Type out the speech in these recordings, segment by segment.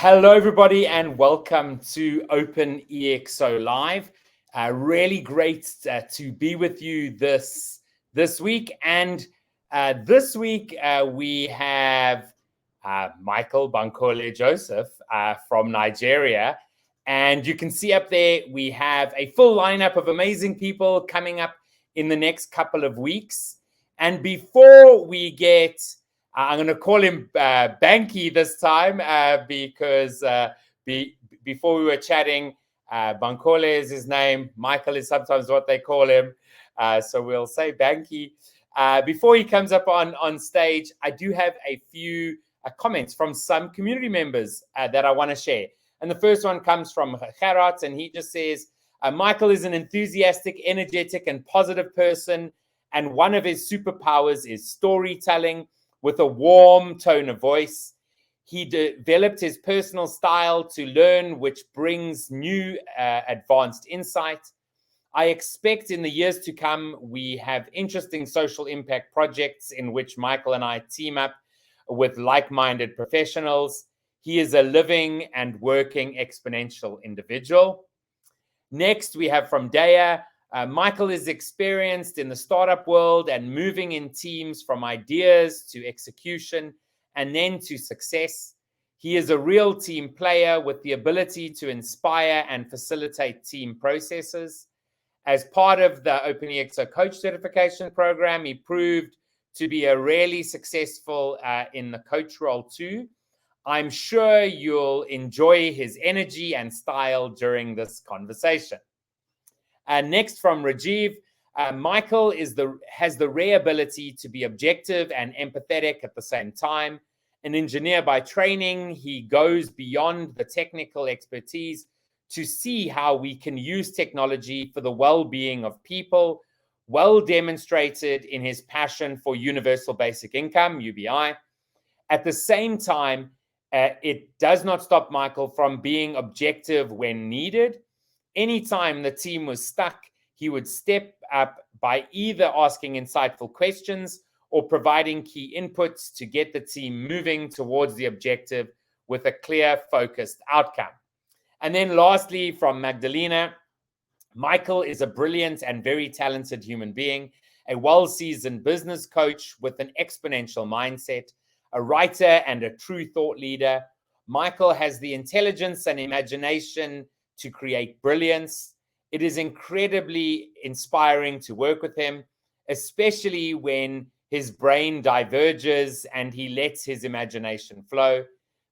Hello, everybody, and welcome to OpenExO Live. Really great to be with you this week. And this week we have Michael Bankole Joseph from Nigeria. And you can see up there we have a full lineup of amazing people coming up in the next couple of weeks. And before we get I'm going to call him Banky this time because before we were chatting, Bankole is his name. Michael is sometimes what they call him. So we'll say Banky. Before he comes up on stage, I do have a few comments from some community members that I want to share. And the first one comes from Gerard, and he just says, Michael is an enthusiastic, energetic, and positive person. And one of his superpowers is storytelling with a warm tone of voice. He developed his personal style to learn, which brings new advanced insight. I expect in the years to come, we have interesting social impact projects in which Michael and I team up with like-minded professionals. He is a living and working exponential individual. Next, we have from Daya. Michael is experienced in the startup world and moving in teams from ideas to execution and then to success. He is a real team player with the ability to inspire and facilitate team processes. As part of the OpenExO coach certification program, he proved to be a really successful in the coach role too. I'm sure you'll enjoy his energy and style during this conversation. Next from Rajiv, Michael has the rare ability to be objective and empathetic at the same time. An engineer by training, he goes beyond the technical expertise to see how we can use technology for the well-being of people, well demonstrated in his passion for universal basic income, UBI. At the same time, it does not stop Michael from being objective when needed. Anytime the team was stuck, he would step up by either asking insightful questions or providing key inputs to get the team moving towards the objective with a clear, focused outcome. And then lastly, from Magdalena, Michael is a brilliant and very talented human being, a well-seasoned business coach with an exponential mindset, a writer and a true thought leader. Michael has the intelligence and imagination to create brilliance. It is incredibly inspiring to work with him, especially when his brain diverges and he lets his imagination flow.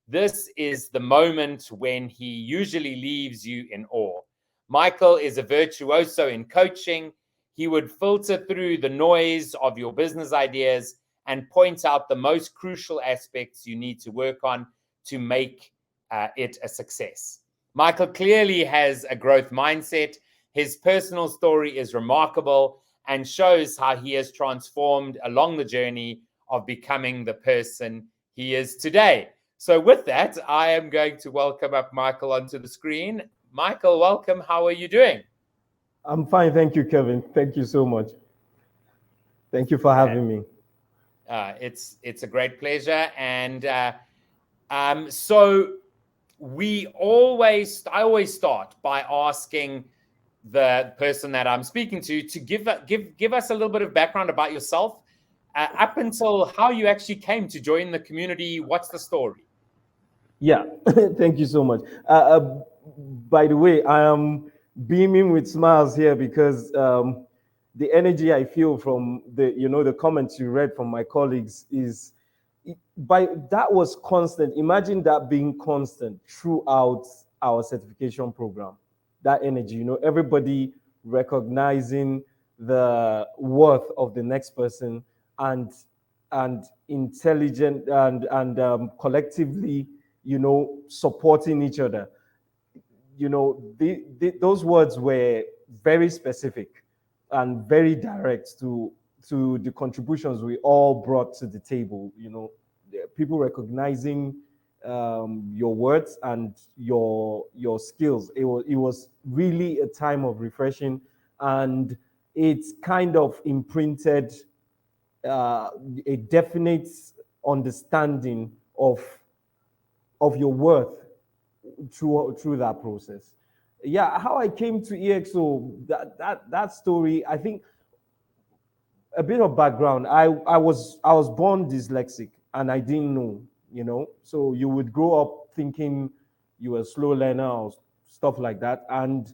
This is the moment when he usually leaves you in awe. Michael is a virtuoso in coaching. He would filter through the noise of your business ideas and point out the most crucial aspects you need to work on to make it a success. Michael clearly has a growth mindset. His personal story is remarkable and shows how he has transformed along the journey of becoming the person he is today. So with that, I am going to welcome up Michael onto the screen. Michael, welcome. How are you doing? I'm fine. Thank you, Kevin. Thank you so much. Thank you for having me. It's a great pleasure. And so I always start by asking the person that I'm speaking to give us a little bit of background about yourself, up until how you actually came to join the community. What's the story? Yeah, thank you so much. By the way, I am beaming with smiles here because the energy I feel from the comments you read from my colleagues that was constant. Imagine that being constant throughout our certification program. That energy, everybody recognizing the worth of the next person and intelligent and collectively, supporting each other. Those words were very specific and very direct to to the contributions we all brought to the table. People recognizing your words and your skills. It was really a time of refreshing, and it's kind of imprinted uh, a definite understanding of your worth through that process. Yeah, how I came to EXO, that story, I think a bit of background. I was born dyslexic and I didn't know. So you would grow up thinking you were a slow learner or stuff like that. And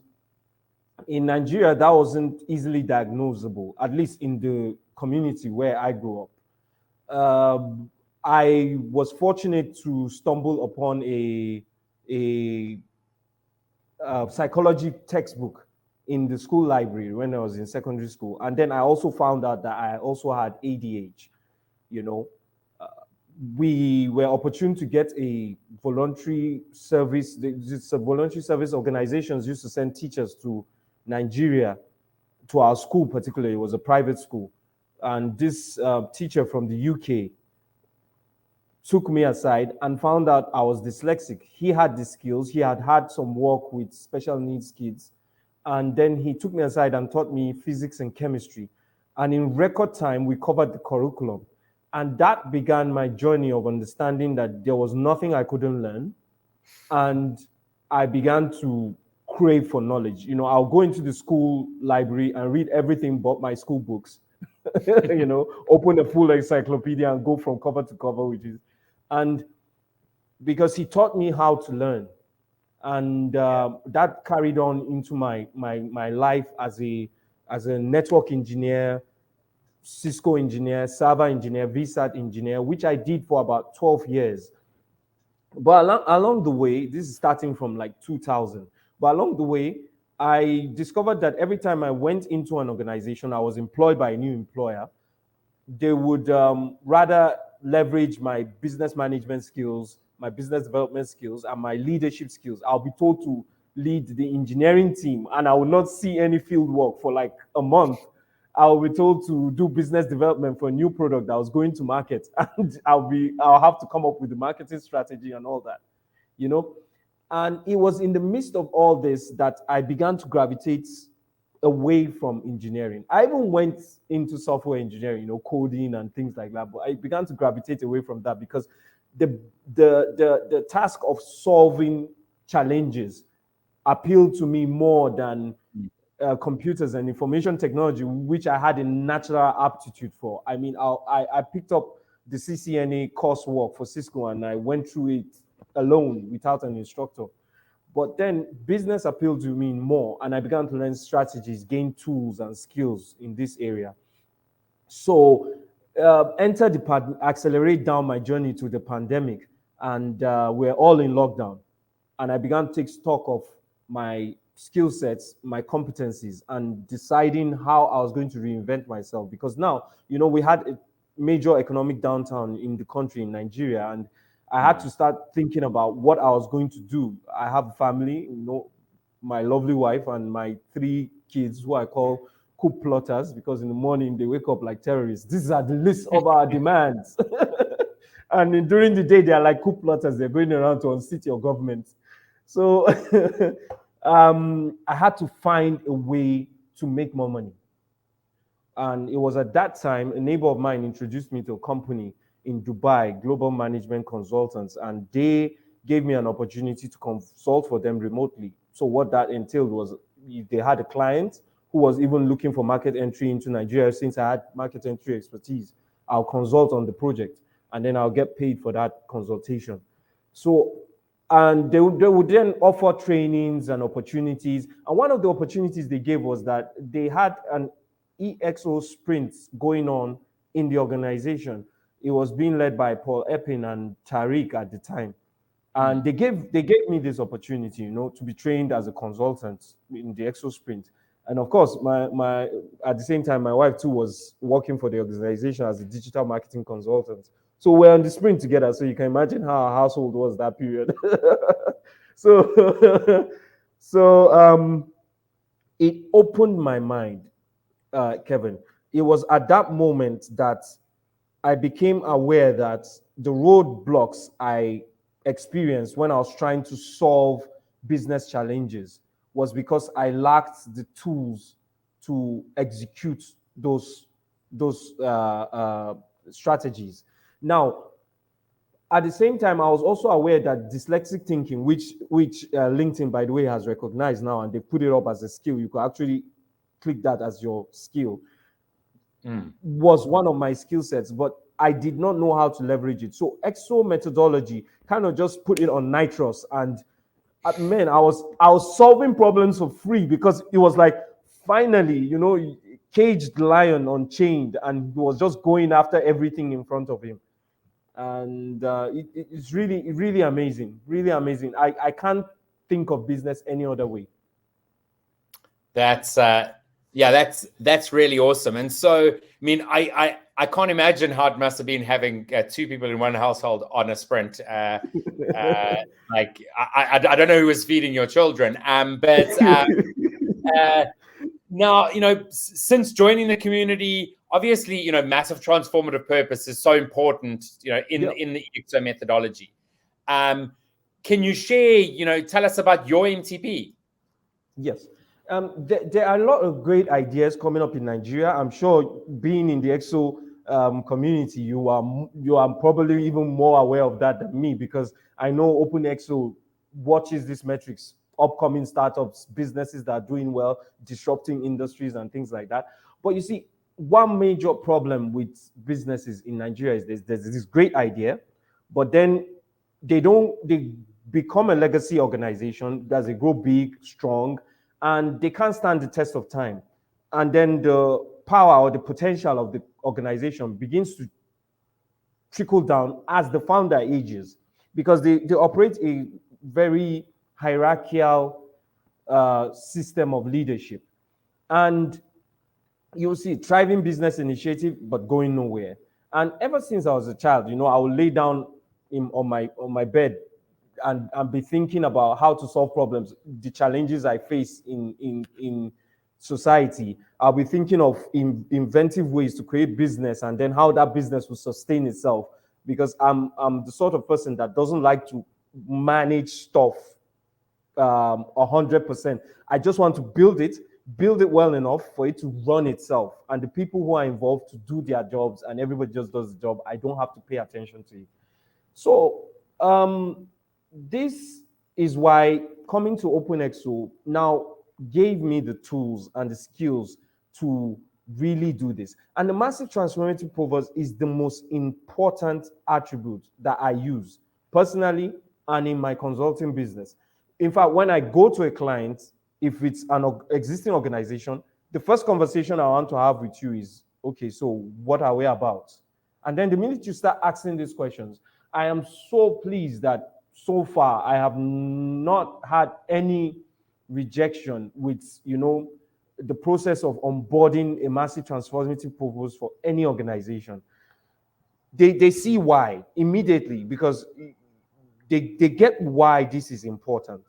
in Nigeria, that wasn't easily diagnosable, at least in the community where I grew up. I was fortunate to stumble upon a psychology textbook in the school library when I was in secondary school. And then I also found out that I also had ADH. You know, uh, we were opportune to get a voluntary service. This voluntary service organizations used to send teachers to Nigeria, to our school particularly. It was a private school. And this teacher from the UK took me aside and found out I was dyslexic. He had the skills. He had had some work with special needs kids. And then he took me aside and taught me physics and chemistry. And in record time, we covered the curriculum. And that began my journey of understanding that there was nothing I couldn't learn. And I began to crave for knowledge. I'll go into the school library and read everything but my school books. Open a full encyclopedia and go from cover to cover, and because he taught me how to learn, and that carried on into my life as a network engineer, Cisco engineer, server engineer, VSAT engineer, which I did for about 12 years. But along the way, this is starting from like 2000, but along the way, I discovered that every time I went into an organization, I was employed by a new employer, they would rather leverage my business management skills, my business development skills, and my leadership skills. I'll be told to lead the engineering team, and I will not see any field work for like a month. I'll be told to do business development for a new product that was going to market, and I'll have to come up with the marketing strategy and all that, you know. And it was in the midst of all this that I began to gravitate away from engineering. I even went into software engineering, coding and things like that. But I began to gravitate away from that because the task of solving challenges appealed to me more than computers and information technology, which I had a natural aptitude for. I mean, I picked up the CCNA coursework for Cisco and I went through it alone without an instructor. But then business appealed to me more, and I began to learn strategies, gain tools and skills in this area. So, enter accelerate down my journey to the pandemic, and we're all in lockdown. And I began to take stock of my skill sets, my competencies, and deciding how I was going to reinvent myself. Because now, we had a major economic downturn in the country, in Nigeria, and I had to start thinking about what I was going to do. I have a family, my lovely wife and my 3 kids who I call coup plotters because in the morning they wake up like terrorists. These are the list of our demands. And during the day, they are like coup plotters. They're going around to unseat your government. So I had to find a way to make more money. And it was at that time a neighbor of mine introduced me to a company in Dubai, Global Management Consultants, and they gave me an opportunity to consult for them remotely. So what that entailed was they had a client who was even looking for market entry into Nigeria. Since I had market entry expertise, I'll consult on the project and then I'll get paid for that consultation. So, and they would then offer trainings and opportunities. And one of the opportunities they gave was that they had an EXO sprint going on in the organization. It was being led by Paul Epping and Tariq at the time. And they gave me this opportunity, to be trained as a consultant in the EXO sprint. And of course, my at the same time, my wife too was working for the organization as a digital marketing consultant. So we're on the sprint together. So you can imagine how our household was that period. so so it opened my mind, Kevin. it was at that moment that I became aware that the roadblocks I experienced when I was trying to solve business challenges was because I lacked the tools to execute those strategies. Now, at the same time, I was also aware that dyslexic thinking, which LinkedIn, by the way, has recognized now, and they put it up as a skill. You could actually click that as your skill. Was one of my skill sets, but I did not know how to leverage it. So EXO methodology kind of just put it on nitrous, and man, I was solving problems for free because it was like finally, caged lion unchained, and he was just going after everything in front of him. And it's really amazing, really amazing. I can't think of business any other way. That's that's really awesome. And so, I mean, I can't imagine how it must have been having two people in one household on a sprint. Like I don't know who was feeding your children, but now, since joining the community, obviously, massive transformative purpose is so important, in the EXO methodology. Can you share, tell us about your MTP? Yes. There are a lot of great ideas coming up in Nigeria. I'm sure being in the EXO community, you are probably even more aware of that than me, because I know OpenExO watches these metrics, upcoming startups, businesses that are doing well, disrupting industries and things like that. But you see, one major problem with businesses in Nigeria is there's this great idea, but then they become a legacy organization as they grow big, strong, and they can't stand the test of time. And then the power or the potential of the organization begins to trickle down as the founder ages, because they operate a very hierarchical system of leadership. And you'll see thriving business initiative, but going nowhere. And ever since I was a child, I would lay down on my bed and be thinking about how to solve problems, the challenges I face in society. I'll be thinking of inventive ways to create business, and then how that business will sustain itself. Because I'm the sort of person that doesn't like to manage stuff 100%. I just want to build it well enough for it to run itself, and the people who are involved to do their jobs, and everybody just does the job. I don't have to pay attention to it. So this is why coming to OpenExO now gave me the tools and the skills to really do this. And the massive transformative purpose is the most important attribute that I use personally and in my consulting business. In fact, when I go to a client, if it's an existing organization, the first conversation I want to have with you is, okay, so what are we about? And then the minute you start asking these questions, I am so pleased that so far I have not had any rejection with, the process of onboarding a massive transformative purpose for any organization. They see why immediately, because they get why this is important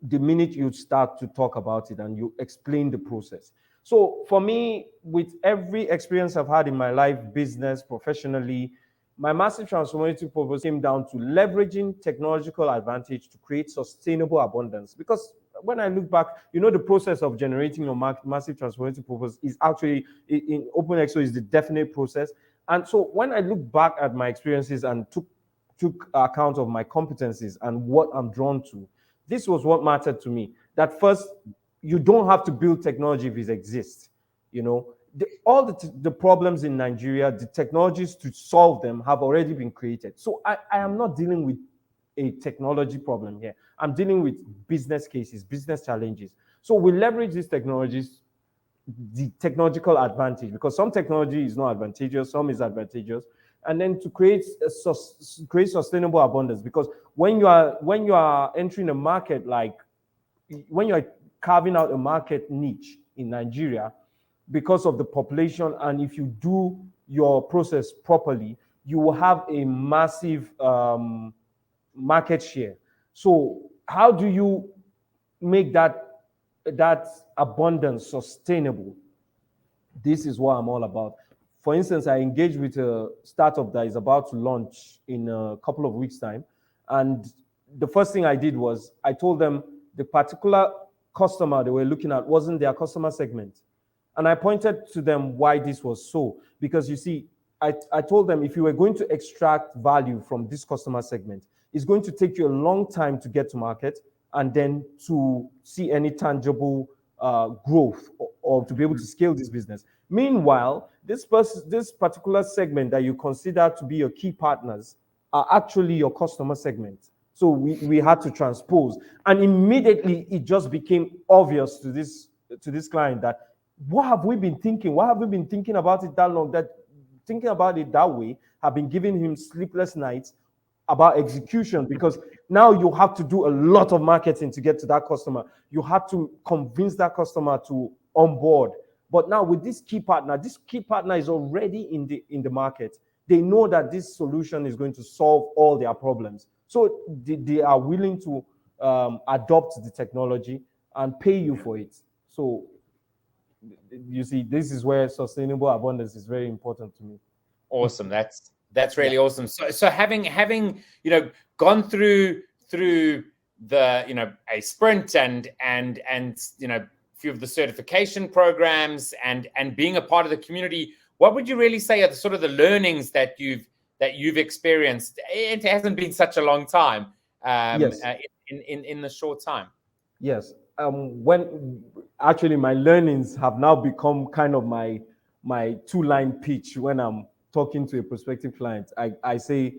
the minute you start to talk about it and you explain the process. So for me, with every experience I've had in my life, business, professionally, my massive transformative purpose came down to leveraging technological advantage to create sustainable abundance. Because when I look back, the process of generating your massive transformative purpose is actually, in OpenExO, is the definite process. And so when I look back at my experiences and took account of my competencies and what I'm drawn to, this was what mattered to me. That first, you don't have to build technology if it exists. All the problems in Nigeria, the technologies to solve them have already been created. So I am not dealing with a technology problem here. I'm dealing with business cases, business challenges. So we leverage these technologies, the technological advantage, because some technology is not advantageous, some is advantageous, and then to create sustainable abundance. Because when you are entering a market, like when you are carving out a market niche in Nigeria, because of the population, and if you do your process properly, you will have a massive market share. So how do you make that abundance sustainable? This is what I'm all about. For instance, I engaged with a startup that is about to launch in a couple of weeks' time. And the first thing I did was I told them the particular customer they were looking at wasn't their customer segment. And I pointed to them why this was so. Because you see, I told them if you were going to extract value from this customer segment, it's going to take you a long time to get to market and then to see any tangible growth or to be able to scale this business. Meanwhile, this particular segment that you consider to be your key partners are actually your customer segment. So we had to transpose, and immediately it just became obvious to this client that what have we been thinking? Why have we been thinking about it that long? That thinking about it that way have been giving him sleepless nights about execution, because now you have to do a lot of marketing to get to that customer. You have to convince that customer to onboard. But now with this key partner is already in the market. They know that this solution is going to solve all their problems. So they are willing to adopt the technology and pay you for it. So you see, this is where sustainable abundance is very important to me. Awesome. That's really awesome. So having gone through the a sprint and a few of the certification programs and being a part of the community, what would you really say are the sort of the learnings that you've experienced? It hasn't been such a long time. Yes. In the short time. Yes. When actually my learnings have now become kind of my two-line pitch when I'm talking to a prospective client. I say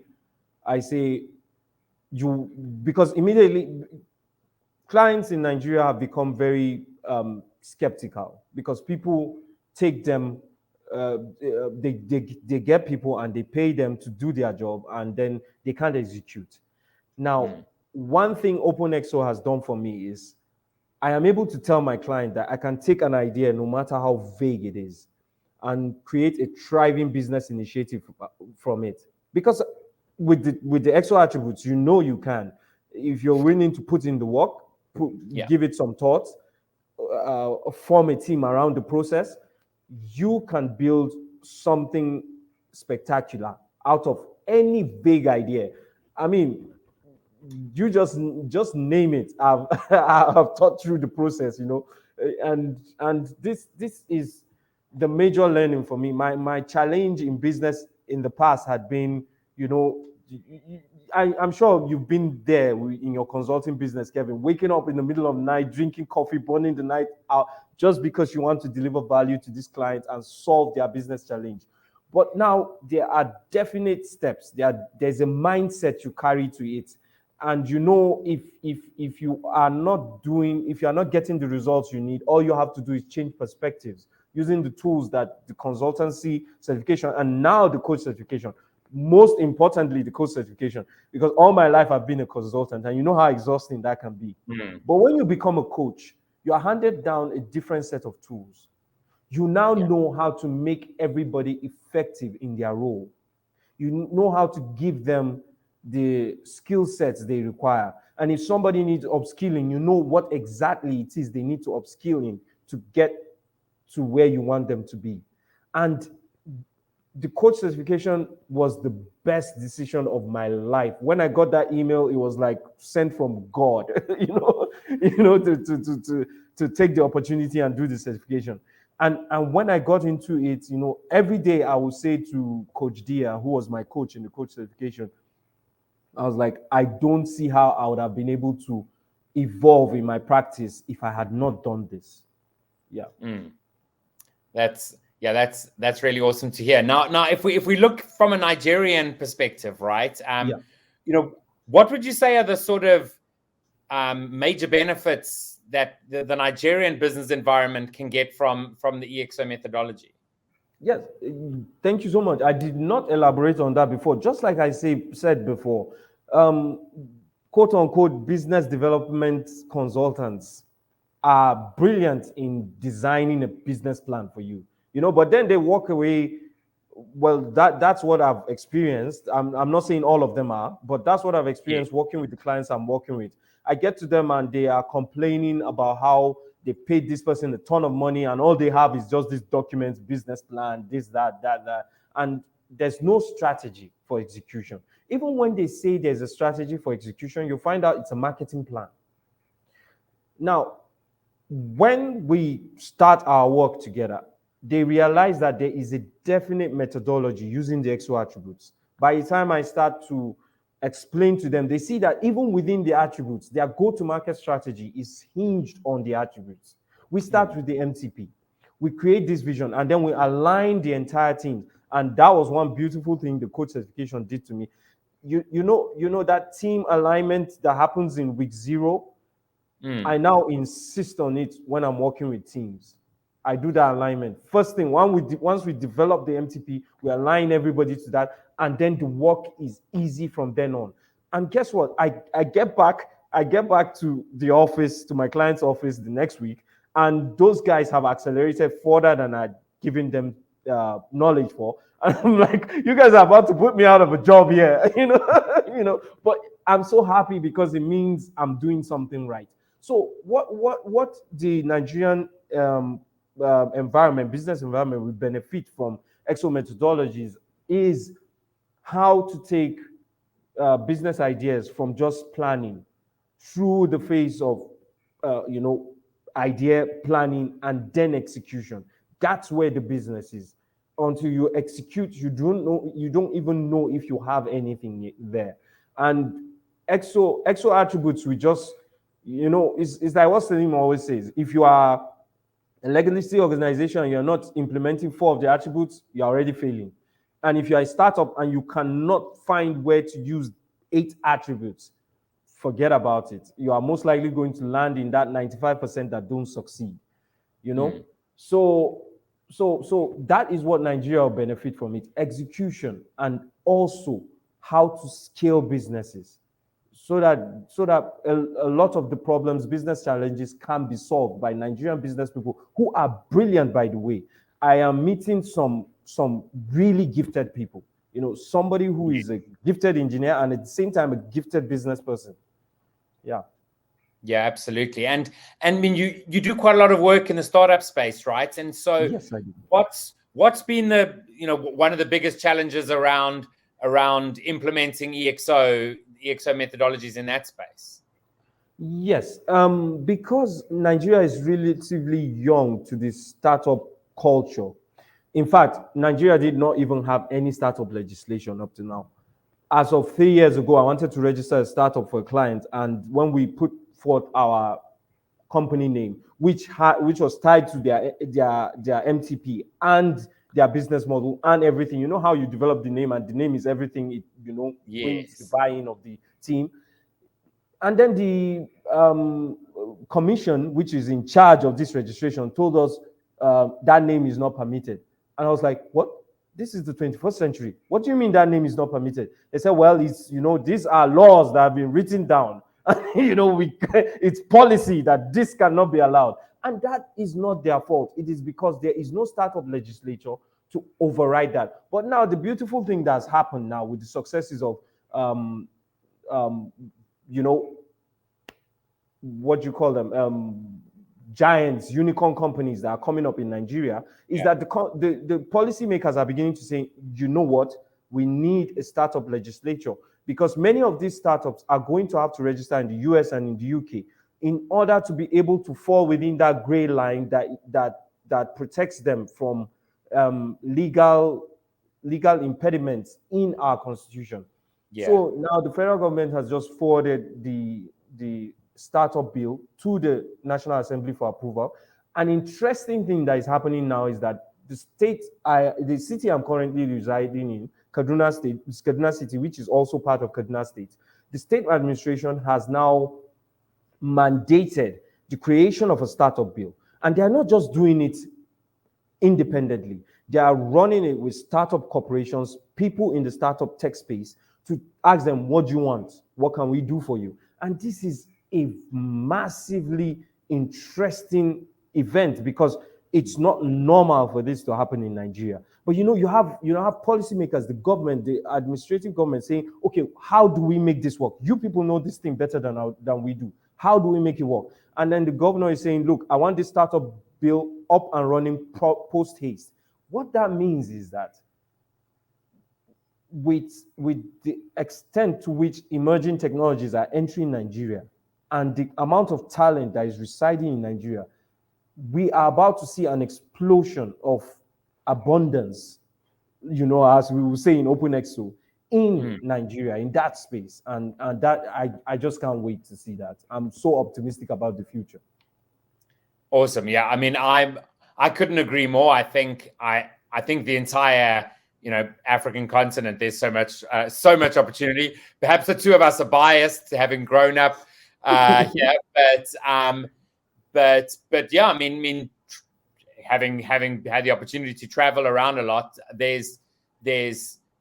you, because immediately clients in Nigeria have become very skeptical because people take them, they get people and they pay them to do their job and then they can't execute. Now, one thing OpenExO has done for me is I am able to tell my client that I can take an idea, no matter how vague it is, and create a thriving business initiative from it. Because with the EXO attributes, you can. If you're willing to put in the work, give it some thought, form a team around the process, you can build something spectacular out of any vague idea. I mean, you just name it. I've I've thought through the process, and this is the major learning for me. My challenge in business in the past had been, I'm sure you've been there in your consulting business, Kevin, waking up in the middle of the night, drinking coffee, burning the night out, just because you want to deliver value to these clients and solve their business challenge. But now there are definite steps. There's a mindset you carry to it. And if you are not getting the results you need, all you have to do is change perspectives using the tools that the consultancy certification and now the coach certification, most importantly the coach certification, because all my life I've been a consultant and you know how exhausting that can be. But when you become a coach, you are handed down a different set of tools. You now know how to make everybody effective in their role. You know how to give them the skill sets they require. And if somebody needs upskilling, you know what exactly it is they need to upskill in to get to where you want them to be. And the coach certification was the best decision of my life. When I got that email, it was like sent from God, to take the opportunity and do the certification. And when I got into it, every day I would say to Coach Dia, who was my coach in the coach certification, I was like, I don't see how I would have been able to evolve in my practice if I had not done this. Yeah. That's really awesome to hear. Now, if we look from a Nigerian perspective, right? What would you say are the sort of major benefits that the Nigerian business environment can get from the EXO methodology? Yes, thank you so much. I did not elaborate on that before. Just like I said before, quote unquote business development consultants are brilliant in designing a business plan for you, but then they walk away. Well, that's what I've experienced. I'm not saying all of them are, but that's what I've experienced working with the clients I'm working with. I get to them and they are complaining about how they paid this person a ton of money, and all they have is just these documents, business plan, this, that, and there's no strategy for execution. Even when they say there's a strategy for execution, you find out it's a marketing plan. Now, when we start our work together, they realize that there is a definite methodology using the EXO attributes. By the time I start to explain to them, they see that even within the attributes, their go-to-market strategy is hinged on the attributes. We start with the MTP. We create this vision, and then we align the entire team. And that was one beautiful thing the coach certification did to me. You know that team alignment that happens in week 0. I now insist on it when I'm working with teams. I do that alignment. First thing, once we develop the MTP, we align everybody to that, and then the work is easy from then on. And guess what? I get back to the office, to my client's office the next week, and those guys have accelerated further than I'd given them knowledge for. And I'm like, you guys are about to put me out of a job here, But I'm so happy because it means I'm doing something right. So what the Nigerian business environment will benefit from EXO methodologies is how to take business ideas from just planning through the phase of idea planning and then execution. That's where the business is. Until you execute, you don't even know if you have anything there. And EXO attributes, we just, it's like what Salim always says: if you are a legacy organization and you're not implementing 4 of the attributes, you're already failing. And if you're a startup and you cannot find where to use 8 attributes, forget about it. You are most likely going to land in that 95% that don't succeed. So that is what Nigeria will benefit from: it execution, and also how to scale businesses so that a lot of the problems, business challenges, can be solved by Nigerian business people who are brilliant. By the way, I am meeting some really gifted people. Somebody who is a gifted engineer and at the same time a gifted business person. Yeah, absolutely. And I mean, you do quite a lot of work in the startup space, right? And so yes, I do. What's been the one of the biggest challenges around implementing EXO methodologies in that space? Yes, because Nigeria is relatively young to the startup culture. In fact, Nigeria did not even have any startup legislation up to now. As of 3 years ago, I wanted to register a startup for a client, and when we put forth our company name, which was tied to their MTP and their business model and everything, you know how you develop the name, and the name is everything. It wins the buy-in of the team. And then the commission, which is in charge of this registration, told us that name is not permitted. And I was like, what? This is the 21st century. What do you mean that name is not permitted? They said, well, it's, these are laws that have been written down. It's policy that this cannot be allowed. And that is not their fault. It is because there is no startup legislature to override that. But now the beautiful thing that's happened now with the successes of what you call them, giants, unicorn companies that are coming up in Nigeria, is that the policymakers are beginning to say, you know what, we need a startup legislature, because many of these startups are going to have to register in the US and in the UK in order to be able to fall within that gray line that protects them from legal impediments in our constitution. So now the federal government has just forwarded the startup bill to the National Assembly for approval. An interesting thing that is happening now is that the city I'm currently residing in, Kaduna City, which is also part of Kaduna State, the state administration has now mandated the creation of a startup bill. And they are not just doing it independently. They are running it with startup corporations, people in the startup tech space, to ask them, what do you want? What can we do for you? And this is a massively interesting event, because it's not normal for this to happen in Nigeria. But you have policymakers, the government, the administrative government saying, okay, how do we make this work? You people know this thing better than we do. How do we make it work? And then the governor is saying, look, I want this startup bill up and running post haste. What that means is that with the extent to which emerging technologies are entering Nigeria and the amount of talent that is residing in Nigeria, we are about to see an explosion of abundance, as we will say in OpenExO, in Nigeria, in that space. And that I just can't wait to see that. I'm so optimistic about the future. Awesome. Yeah. I mean, I couldn't agree more. I think the entire African continent, there's so much opportunity. Perhaps the two of us are biased, having grown up here, but yeah, I mean, having had the opportunity to travel around a lot, there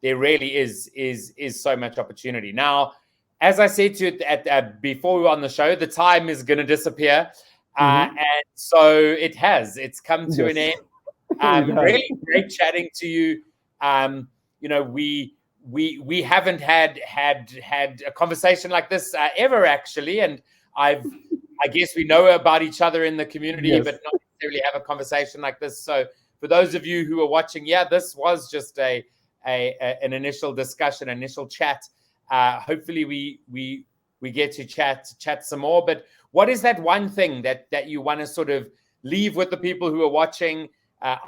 really is so much opportunity. Now, as I said to you before we were on the show, the time is going to disappear, and so it's come to an end. Really great chatting to you. We haven't had a conversation like this ever, actually, and I guess we know about each other in the community, but not necessarily have a conversation like this. So for those of you who are watching, this was just an initial discussion, initial chat. Hopefully we get to chat some more. But what is that one thing that you want to sort of leave with the people who are watching,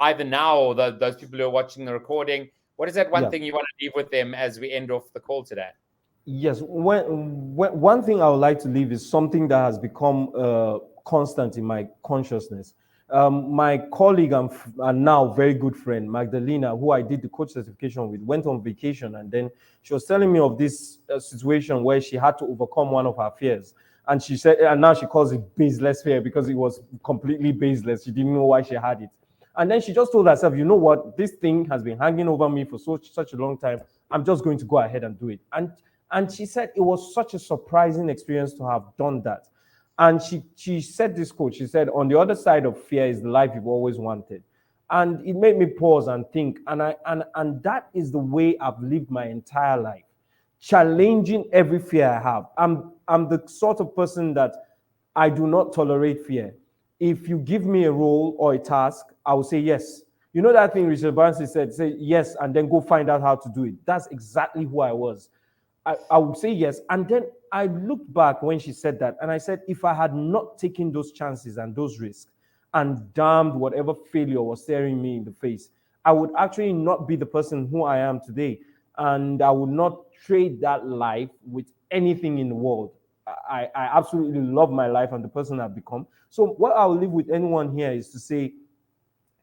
either now or those people who are watching the recording? What is that one thing you want to leave with them as we end off the call today? Yes, one thing I would like to leave is something that has become constant in my consciousness. My colleague and now very good friend, Magdalena, who I did the coach certification with, went on vacation, and then she was telling me of this situation where she had to overcome one of her fears. And she said, and now she calls it baseless fear because it was completely baseless. She didn't know why she had it. And then she just told herself, you know what, this thing has been hanging over me for such a long time. I'm just going to go ahead and do it. And she said it was such a surprising experience to have done that. And she said this quote, she said, on the other side of fear is the life you've always wanted. And it made me pause and think. And that is the way I've lived my entire life, challenging every fear I have. I'm the sort of person that I do not tolerate fear. If you give me a role or a task, I will say yes. You know that thing Richard Branson said, say yes, and then go find out how to do it. That's exactly who I was. I would say yes. And then I looked back when she said that, and I said, if I had not taken those chances and those risks and damned whatever failure was staring me in the face, I would actually not be the person who I am today. And I would not trade that life with anything in the world. I absolutely love my life and the person I've become. So what I'll leave with anyone here is to say,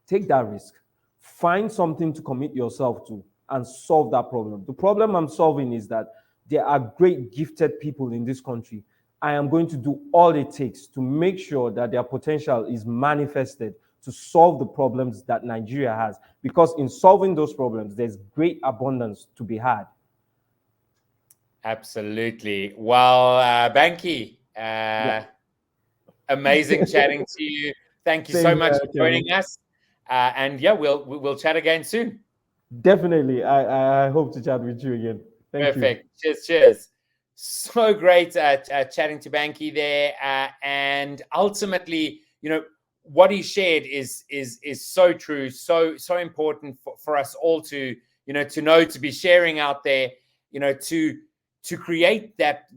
take that risk. Find something to commit yourself to and solve that problem. The problem I'm solving is that there are great gifted people in this country. I am going to do all it takes to make sure that their potential is manifested to solve the problems that Nigeria has. Because in solving those problems, there's great abundance to be had. Absolutely. Well, Banky, amazing chatting to you. Thank you so much for joining us. And we'll chat again soon. Definitely. I hope to chat with you again. Perfect. Cheers. So great chatting to Banky there. And ultimately, what he shared is so true, so important for us all to know, to be sharing out there, to create that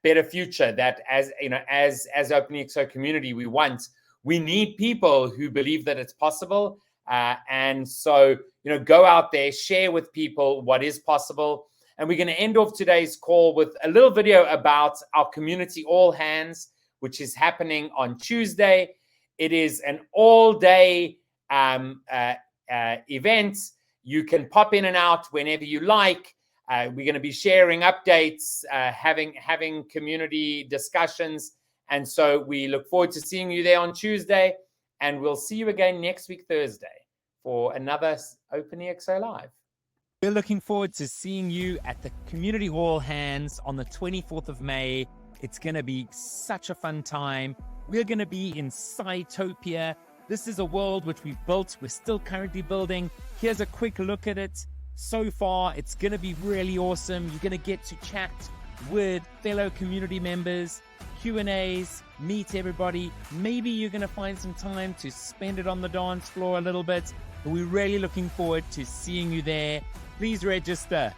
better future that as OpenExO community we want. We need people who believe that it's possible. And so, go out there, share with people what is possible. And we're going to end off today's call with a little video about our community all hands, which is happening on Tuesday. It is an all-day event. You can pop in and out whenever you like. We're going to be sharing updates, having community discussions. And so we look forward to seeing you there on Tuesday. And we'll see you again next week, Thursday, for another OpenExO Live. We're looking forward to seeing you at the Community Hall Hands on the 24th of May. It's going to be such a fun time. We're going to be in Sci-topia. This is a world which we've built. We're still currently building. Here's a quick look at it. So far, it's going to be really awesome. You're going to get to chat with fellow community members, Q&As, meet everybody. Maybe you're going to find some time to spend it on the dance floor a little bit. But we're really looking forward to seeing you there. Please register